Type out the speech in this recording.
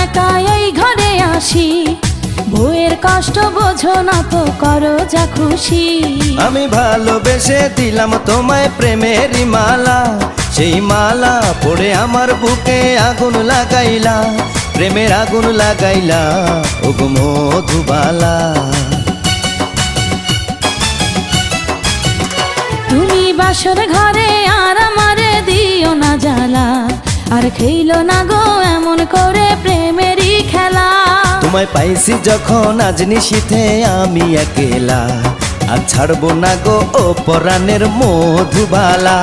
একা এই ঘরে আসি, বউয়ের কষ্ট বোঝো না তো করো যা খুশি। আমি ভালোবেসে দিলাম তোমায় প্রেমেরই মালা, সেই মালা পড়ে আমার বুকে আগুন লাগাইলা, প্রেমের আগুন লাগাইলা ওগো মধুবালা। তুমি বাসর ঘরে আর আমারে দিও না জ্বালা, আর খেইলো না গো এমন করে প্রেমেরই খেলা। তোমায় পাইছি যখন আজ নিশীথে আমি একেলা, আর ছাড়বো না গো ও পরাণের মধুবালা।